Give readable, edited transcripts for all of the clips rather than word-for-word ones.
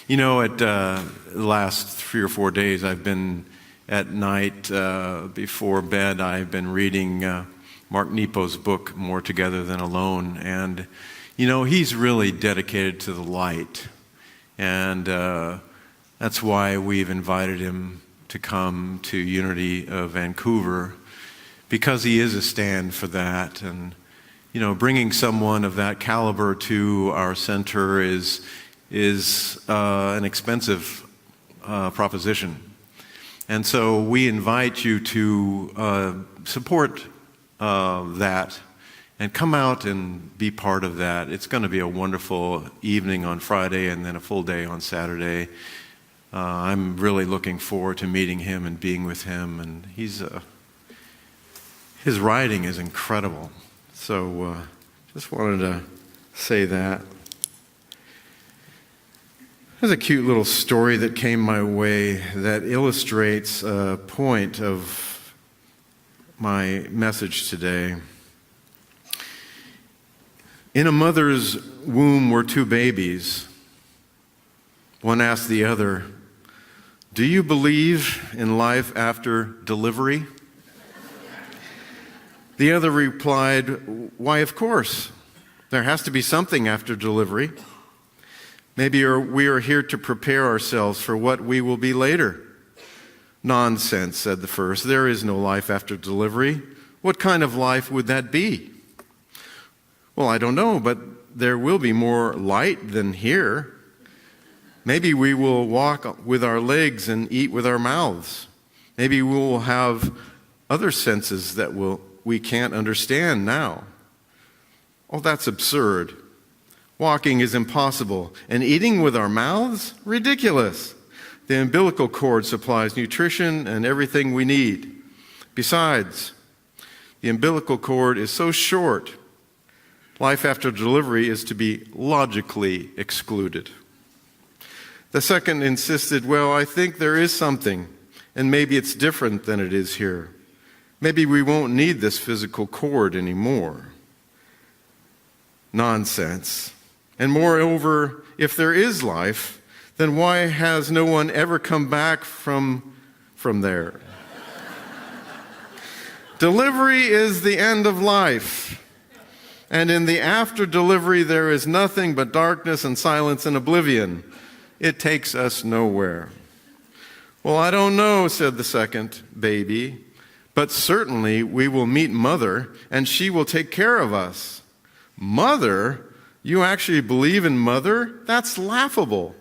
At the last 3 or 4 days, I've been at night before bed, I've been reading Mark Nepo's book, More Together Than Alone. And, he's really dedicated to the light. And that's why we've invited him to come to Unity of Vancouver, because he is a stand for that. And, bringing someone of that caliber to our center is an expensive proposition. And so we invite you to support that and come out and be part of that. It's going to be a wonderful evening on Friday and then a full day on Saturday. I'm really looking forward to meeting him and being with him. And his writing is incredible. So just wanted to say that. There's a cute little story that came my way that illustrates a point of my message today. In a mother's womb were 2 babies. One asked the other, "Do you believe in life after delivery?" The other replied, "Why, of course. There has to be something after delivery. Maybe we are here to prepare ourselves for what we will be later." "Nonsense," said the first. "There is no life after delivery. What kind of life would that be?" "Well, I don't know, but there will be more light than here. Maybe we will walk with our legs and eat with our mouths. Maybe we will have other senses that we can't understand now." "Oh, that's absurd. Walking is impossible, and eating with our mouths? Ridiculous. The umbilical cord supplies nutrition and everything we need. Besides, the umbilical cord is so short, life after delivery is to be logically excluded." The second insisted, "Well, I think there is something, and maybe it's different than it is here. Maybe we won't need this physical cord anymore." "Nonsense. And moreover, if there is life, then why has no one ever come back from there? Delivery is the end of life. And in the after delivery, there is nothing but darkness and silence and oblivion. It takes us nowhere." "Well, I don't know," said the second baby, "but certainly we will meet Mother, and she will take care of us." "Mother? You actually believe in Mother? That's laughable.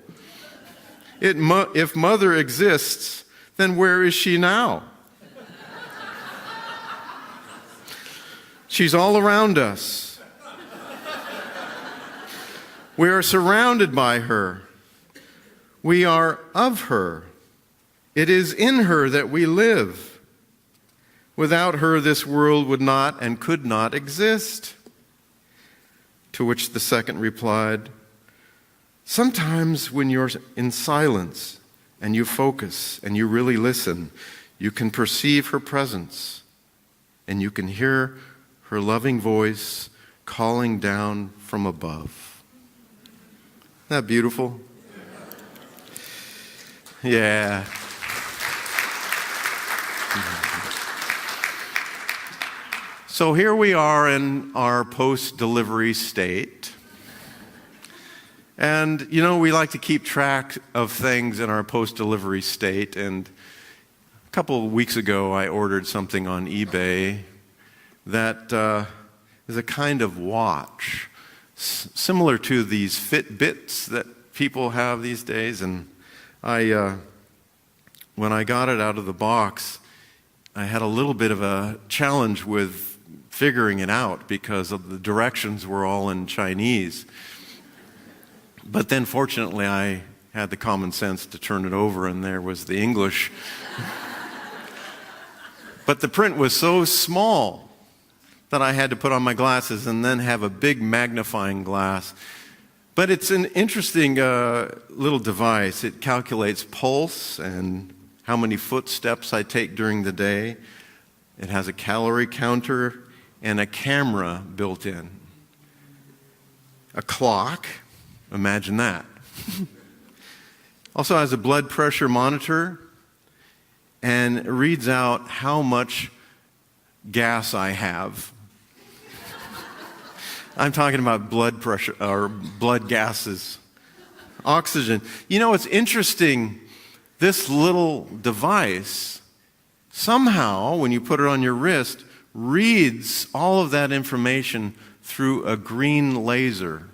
If Mother exists, then where is she now?" "She's all around us. We are surrounded by her. We are of her. It is in her that we live. Without her, this world would not and could not exist." To which the second replied, "Sometimes when you're in silence and you focus and you really listen, you can perceive her presence and you can hear her loving voice calling down from above." Isn't that beautiful? Yeah. So here we are in our post-delivery state. And, we like to keep track of things in our post-delivery state. And a couple of weeks ago, I ordered something on eBay that is a kind of watch, similar to these Fitbits that people have these days. And when I got it out of the box, I had a little bit of a challenge with figuring it out because of the directions were all in Chinese. But then fortunately I had the common sense to turn it over and there was the English. But the print was so small that I had to put on my glasses and then have a big magnifying glass. But it's an interesting little device. It calculates pulse and how many footsteps I take during the day. It has a calorie counter and a camera built in. A clock, imagine that. Also has a blood pressure monitor and reads out how much gas I have. I'm talking about blood pressure or blood gases. Oxygen. You know, it's interesting. This little device, somehow, when you put it on your wrist, reads all of that information through a green laser.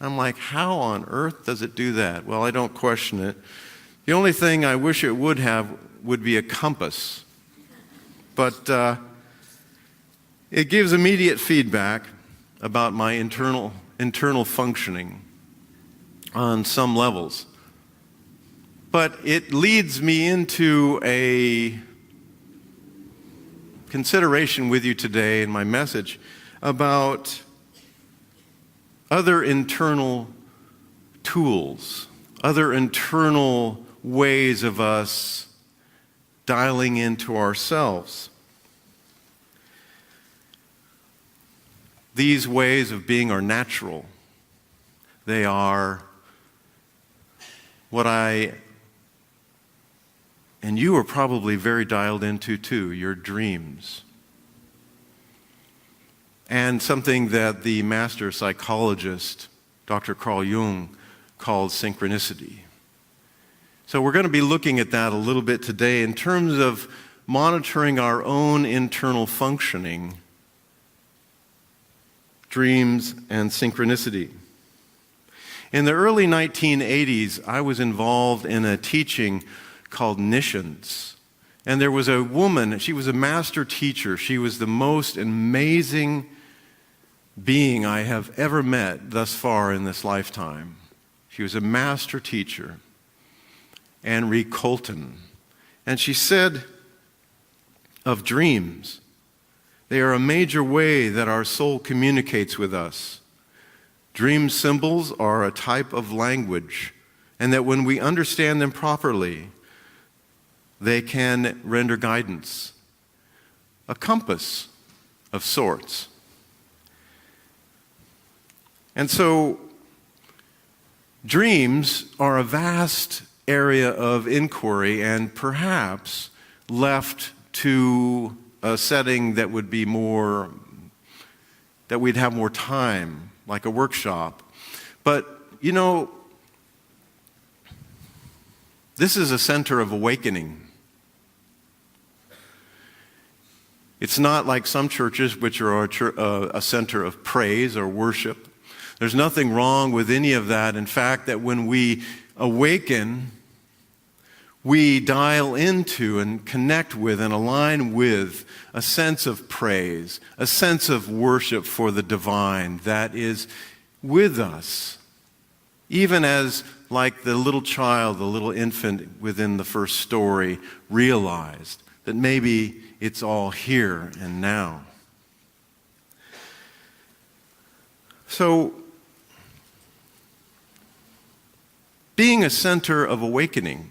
I'm like, how on earth does it do that? Well, I don't question it. The only thing I wish it would have would be a compass. But it gives immediate feedback about my internal functioning on some levels. But it leads me into a consideration with you today in my message about other internal tools, other internal ways of us dialing into ourselves. These ways of being are natural. They are what I, and you are probably very dialed into too, your dreams. And something that the master psychologist, Dr. Carl Jung, called synchronicity. So we're going to be looking at that a little bit today in terms of monitoring our own internal functioning, dreams, and synchronicity. In the early 1980s, I was involved in a teaching called Nishan's. And there was a woman, she was a master teacher. She was the most amazing being I have ever met thus far in this lifetime. She was a master teacher, Anne Colton. And she said of dreams, they are a major way that our soul communicates with us. Dream symbols are a type of language, and that when we understand them properly, they can render guidance, a compass of sorts. And so, dreams are a vast area of inquiry and perhaps left to a setting that would be more, that we'd have more time, like a workshop. But, you know, this is a center of awakening. It's not like some churches, which are a center of praise or worship. There's nothing wrong with any of that. In fact, that when we awaken, we dial into and connect with and align with a sense of praise, a sense of worship for the divine that is with us. Even as, like the little child, the little infant within the first story, realized that maybe it's all here and now. So, being a center of awakening,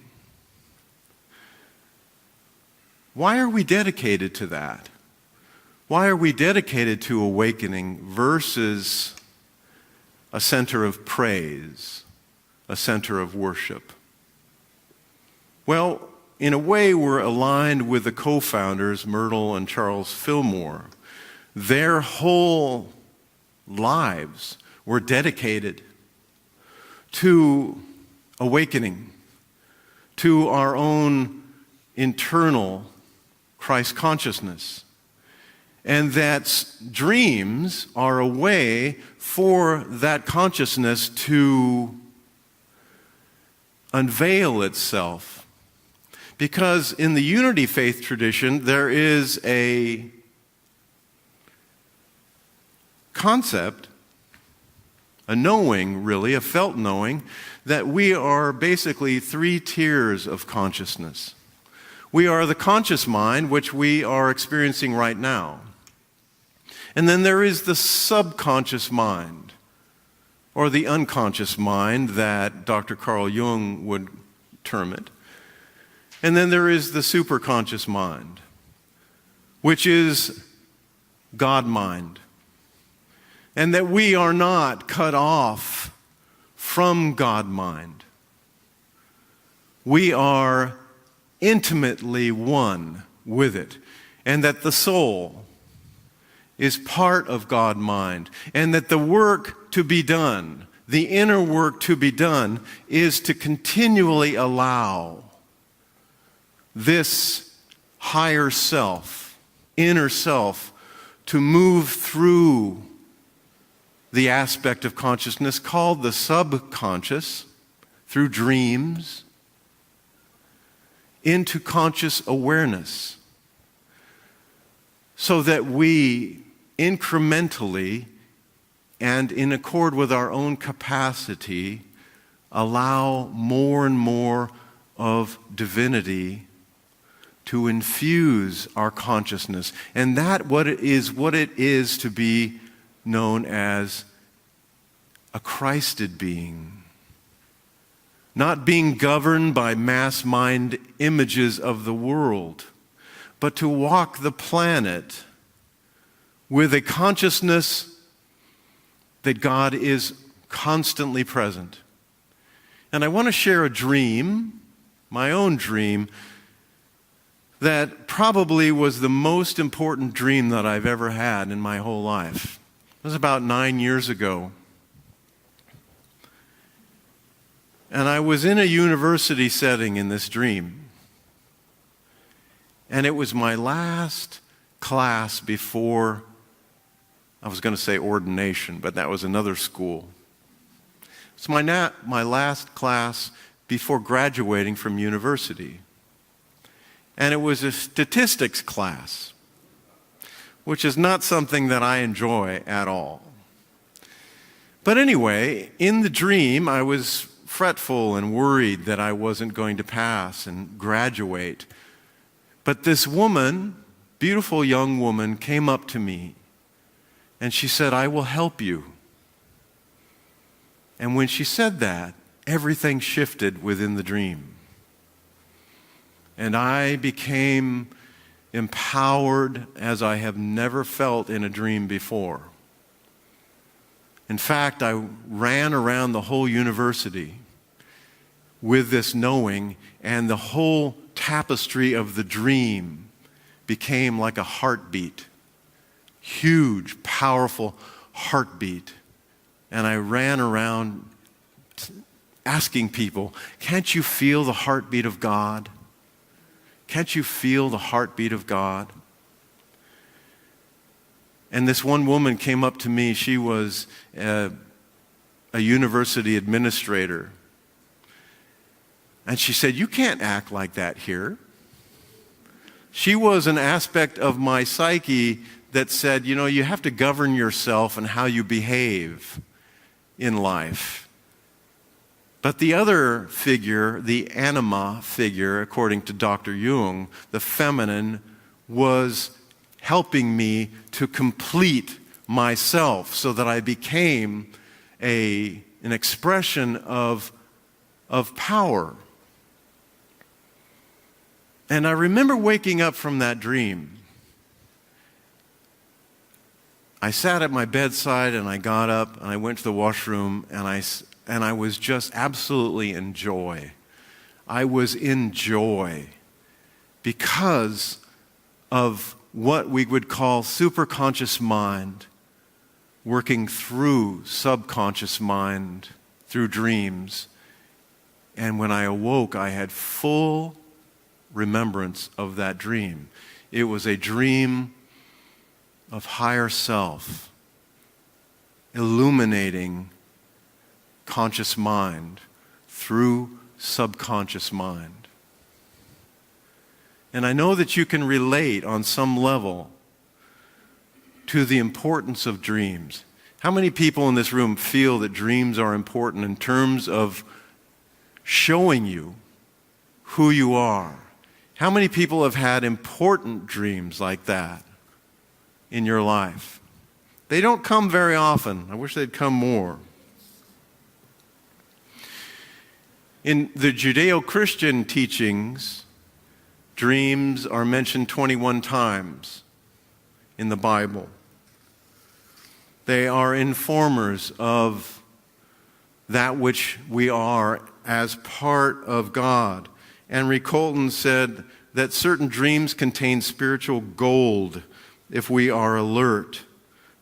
why are we dedicated to that? Why are we dedicated to awakening versus a center of praise, a center of worship? Well, in a way, we're aligned with the co-founders, Myrtle and Charles Fillmore. Their whole lives were dedicated to awakening, to our own internal Christ consciousness. And that dreams are a way for that consciousness to unveil itself. Because in the unity faith tradition, there is a concept, a knowing really, a felt knowing, that we are basically 3 tiers of consciousness. We are the conscious mind, which we are experiencing right now. And then there is the subconscious mind, or the unconscious mind that Dr. Carl Jung would term it. And then there is the superconscious mind, which is God mind. And that we are not cut off from God mind. we are intimately one with it, and that the soul is part of God-mind, and that the work to be done, the inner work to be done, is to continually allow this higher self, inner self, to move through the aspect of consciousness called the subconscious, through dreams, into conscious awareness, so that we incrementally and in accord with our own capacity allow more and more of divinity to infuse our consciousness. And that what it is to be known as a Christed being. Not being governed by mass mind images of the world, but to walk the planet with a consciousness that God is constantly present. And I want to share a dream, my own dream, that probably was the most important dream that I've ever had in my whole life. It was about 9 years ago. And I was in a university setting in this dream. And it was my last class before, I was going to say ordination, but that was another school. It's my last class before graduating from university. And it was a statistics class, which is not something that I enjoy at all. But anyway, in the dream, I was fretful and worried that I wasn't going to pass and graduate. But this woman, beautiful young woman, came up to me and she said, "I will help you." And when she said that, everything shifted within the dream. And I became empowered as I have never felt in a dream before. In fact, I ran around the whole university with this knowing, and the whole tapestry of the dream became like a heartbeat. Huge, powerful heartbeat. And I ran around asking people, "Can't you feel the heartbeat of God? Can't you feel the heartbeat of God?" And this one woman came up to me. She was a university administrator. And she said, "You can't act like that here." She was an aspect of my psyche that said, you have to govern yourself and how you behave in life. But the other figure, the anima figure, according to Dr. Jung, the feminine, was helping me to complete myself so that I became an expression of power. And I remember waking up from that dream. I sat at my bedside and I got up and I went to the washroom and I was just absolutely in joy. I was in joy because of what we would call superconscious mind working through subconscious mind, through dreams. And when I awoke, I had full remembrance of that dream. It was a dream of higher self, illuminating conscious mind through subconscious mind. And I know that you can relate on some level to the importance of dreams. How many people in this room feel that dreams are important in terms of showing you who you are? How many people have had important dreams like that in your life? They don't come very often. I wish they'd come more. In the Judeo-Christian teachings, dreams are mentioned 21 times in the Bible. They are informers of that which we are as part of God. Henry Colton said that certain dreams contain spiritual gold if we are alert.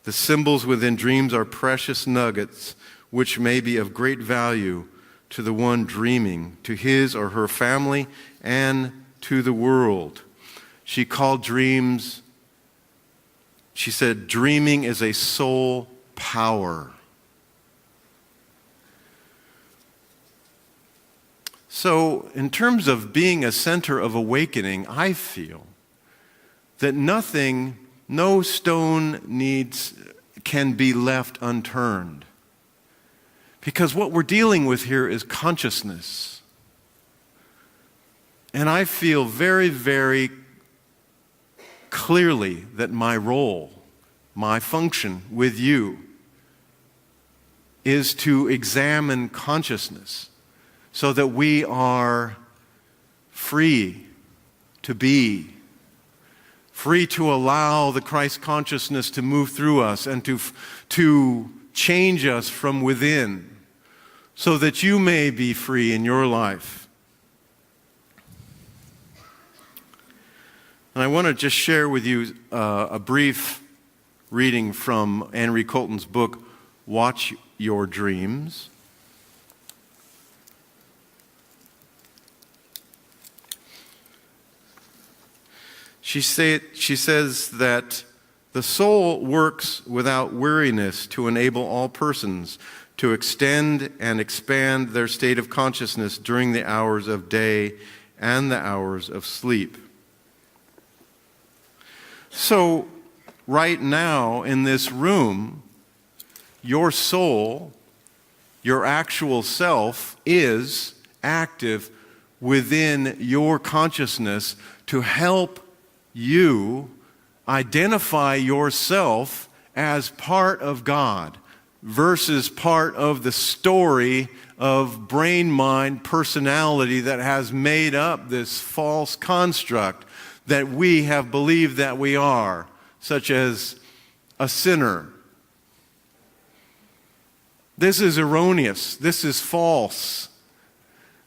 The symbols within dreams are precious nuggets which may be of great value to the one dreaming, to his or her family, and to the world. She said, dreaming is a soul power. So, in terms of being a center of awakening, I feel that no stone can be left unturned. Because what we're dealing with here is consciousness. And I feel very, very clearly that my role, my function with you, is to examine consciousness so that we are free to be, free to allow the Christ consciousness to move through us and to change us from within, so that you may be free in your life. And I want to just share with you a brief reading from Henry Colton's book, Watch Your Dreams. She says that the soul works without weariness to enable all persons to extend and expand their state of consciousness during the hours of day and the hours of sleep. So, right now in this room, your soul, your actual self, is active within your consciousness to help you identify yourself as part of God versus part of the story of brain, mind, personality that has made up this false construct that we have believed that we are, such as a sinner. This is erroneous. This is false.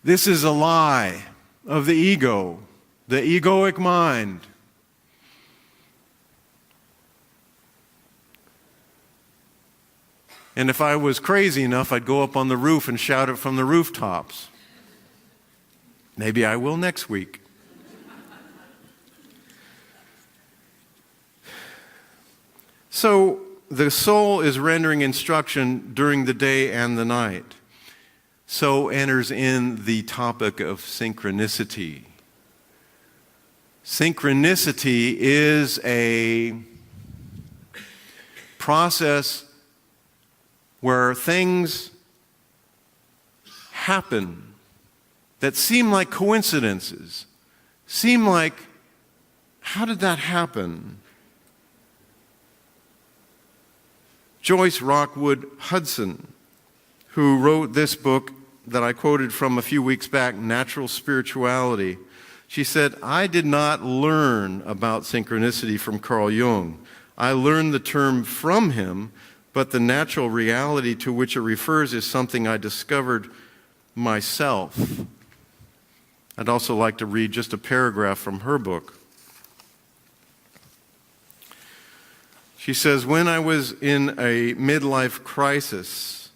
This is a lie of the ego, the egoic mind. And if I was crazy enough, I'd go up on the roof and shout it from the rooftops. Maybe I will next week. So, the soul is rendering instruction during the day and the night. So enters in the topic of synchronicity. Synchronicity is a process where things happen that seem like coincidences, seem like, how did that happen? Joyce Rockwood Hudson, who wrote this book that I quoted from a few weeks back, Natural Spirituality, she said, I did not learn about synchronicity from Carl Jung. I learned the term from him, but the natural reality to which it refers is something I discovered myself. I'd also like to read just a paragraph from her book. She says, when I was in a midlife crisis,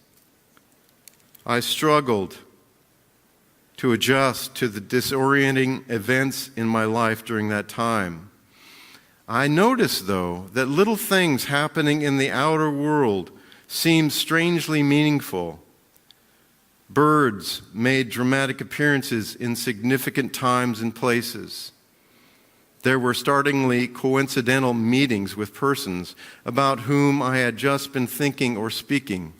I struggled to adjust to the disorienting events in my life during that time. I noticed, though, that little things happening in the outer world seemed strangely meaningful. Birds made dramatic appearances in significant times and places. There were startlingly coincidental meetings with persons about whom I had just been thinking or speaking.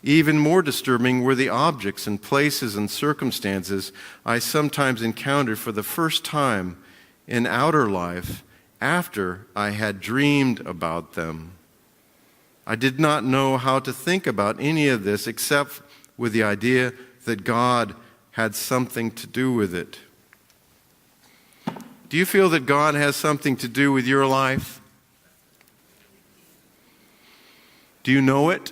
Even more disturbing were the objects and places and circumstances I sometimes encountered for the first time in outer life after I had dreamed about them. I did not know how to think about any of this except with the idea that God had something to do with it. Do you feel that God has something to do with your life? Do you know it?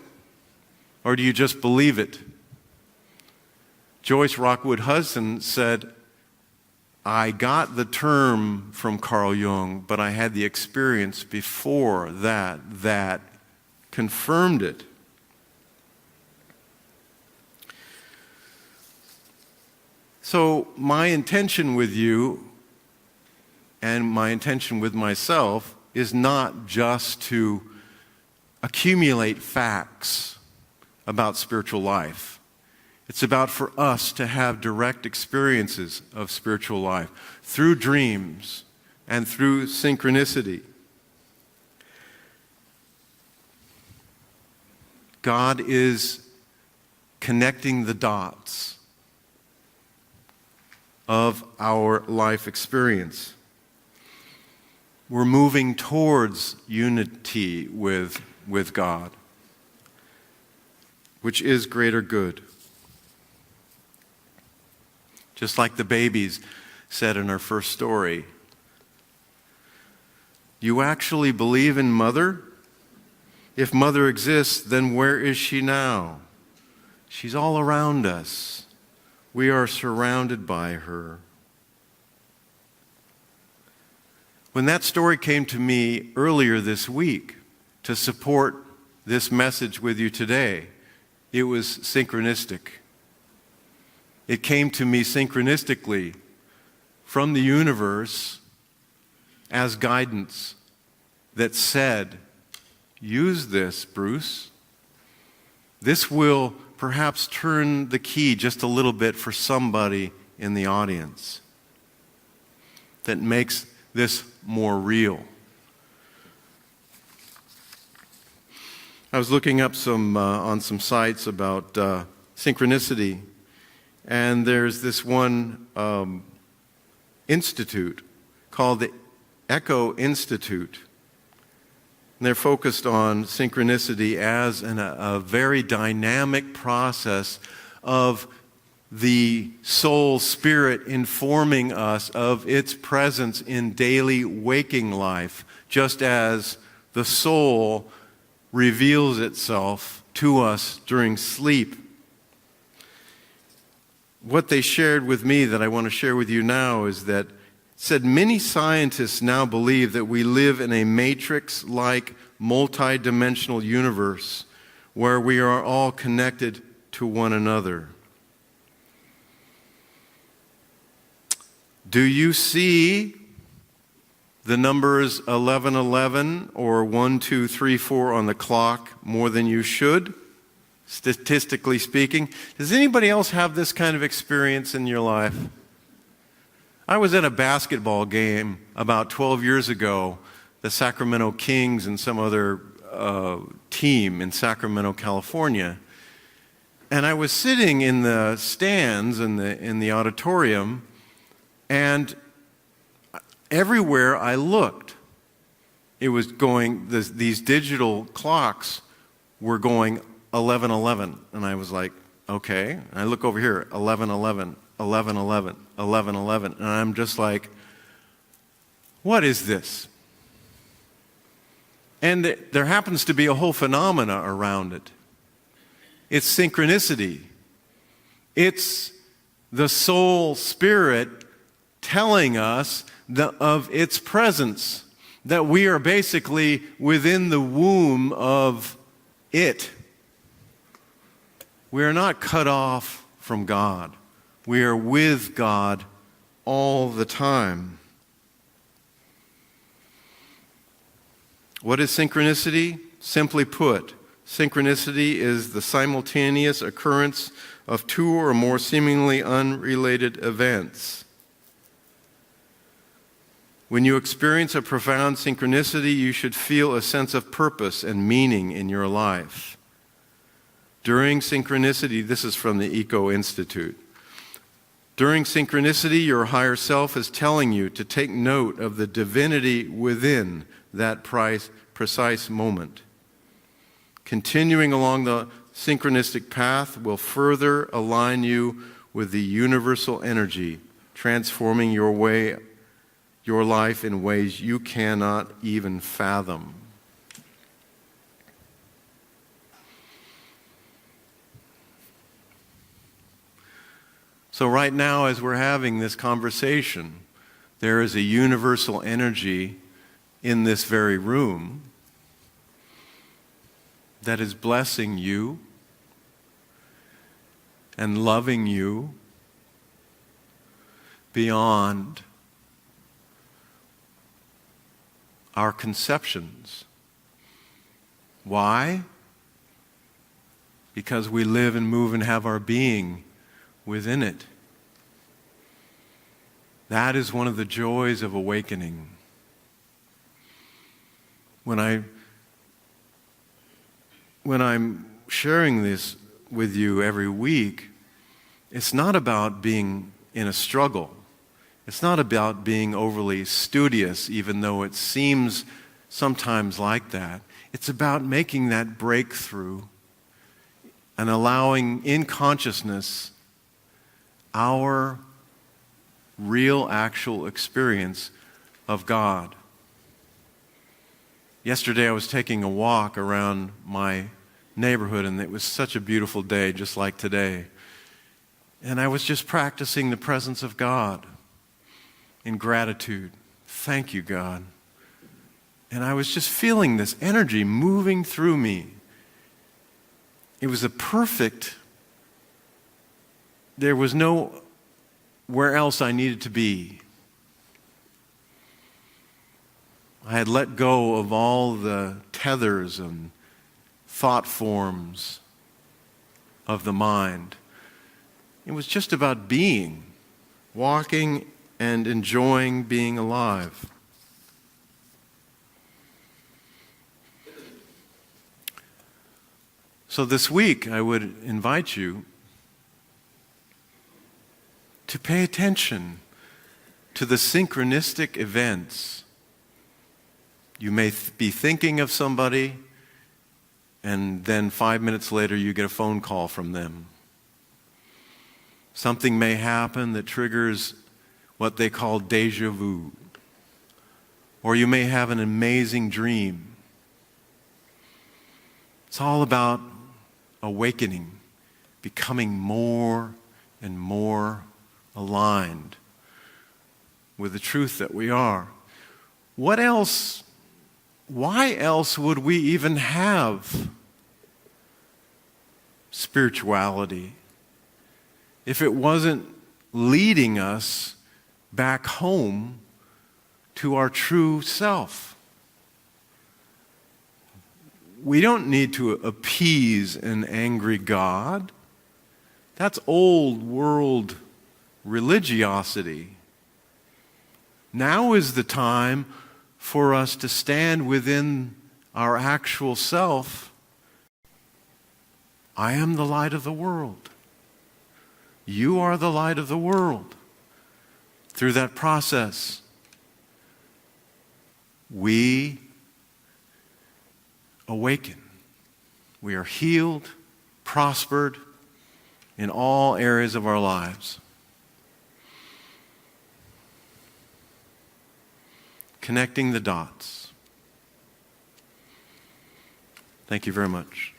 Or do you just believe it? Joyce Rockwood Hudson said, I got the term from Carl Jung, but I had the experience before that confirmed it. So my intention with you and my intention with myself is not just to accumulate facts about spiritual life. It's about for us to have direct experiences of spiritual life through dreams and through synchronicity. God is connecting the dots of our life experience. We're moving towards unity with God, which is greater good. Just like the babies said in our first story. You actually believe in Mother? If Mother exists, then where is she now? She's all around us. We are surrounded by her. When that story came to me earlier this week to support this message with you today, it was synchronistic. It came to me synchronistically from the universe as guidance that said, use this, Bruce. This will perhaps turn the key just a little bit for somebody in the audience that makes this more real. I was looking up on some sites about synchronicity. And there's this one institute called the Echo Institute. And they're focused on synchronicity as a very dynamic process of the soul spirit informing us of its presence in daily waking life, just as the soul reveals itself to us during sleep. What they shared with me that I want to share with you now is that it said many scientists now believe that we live in a matrix-like multi-dimensional universe where we are all connected to one another. Do you see the numbers 1111 or 1234 on the clock more than you should? Statistically speaking. Does anybody else have this kind of experience in your life? I was at a basketball game about 12 years ago, the Sacramento Kings and some other team in Sacramento, California. And I was sitting in the stands in the auditorium, and everywhere I looked, it was going, these digital clocks were going 11:11, and I was like, okay. And I look over here, 11:11, 11:11, 11:11, and I'm just like, what is this? And there happens to be a whole phenomena around it. It's synchronicity. It's the soul spirit telling us of its presence, that we are basically within the womb of it. We are not cut off from God. We are with God all the time. What is synchronicity? Simply put, synchronicity is the simultaneous occurrence of two or more seemingly unrelated events. When you experience a profound synchronicity, you should feel a sense of purpose and meaning in your life. During synchronicity, this is from the Echo Institute. During synchronicity, your higher self is telling you to take note of the divinity within that precise moment. Continuing along the synchronistic path will further align you with the universal energy, transforming your life in ways you cannot even fathom. So right now, as we're having this conversation, there is a universal energy in this very room that is blessing you and loving you beyond our conceptions. Why? Because we live and move and have our being within it. That is one of the joys of awakening. When I'm sharing this with you every week, it's not about being in a struggle. It's not about being overly studious, even though it seems sometimes like that. It's about making that breakthrough and allowing in consciousness our real, actual experience of God. Yesterday I was taking a walk around my neighborhood, and it was such a beautiful day, just like today. And I was just practicing the presence of God in gratitude. Thank you, God. And I was just feeling this energy moving through me. It was there was nowhere else I needed to be. I had let go of all the tethers and thought forms of the mind. It was just about being, walking and enjoying being alive. So this week, I would invite you to pay attention to the synchronistic events. You may be thinking of somebody, and then 5 minutes later you get a phone call from them. Something may happen that triggers what they call déjà vu. Or you may have an amazing dream. It's all about awakening, becoming more and more aligned with the truth that we are. What else? Why else would we even have spirituality if it wasn't leading us back home to our true self? We don't need to appease an angry God. That's old world religiosity. Now is the time for us to stand within our actual self. I am the light of the world. You are the light of the world. Through that process, we awaken. We are healed, prospered in all areas of our lives. Connecting the dots. Thank you very much.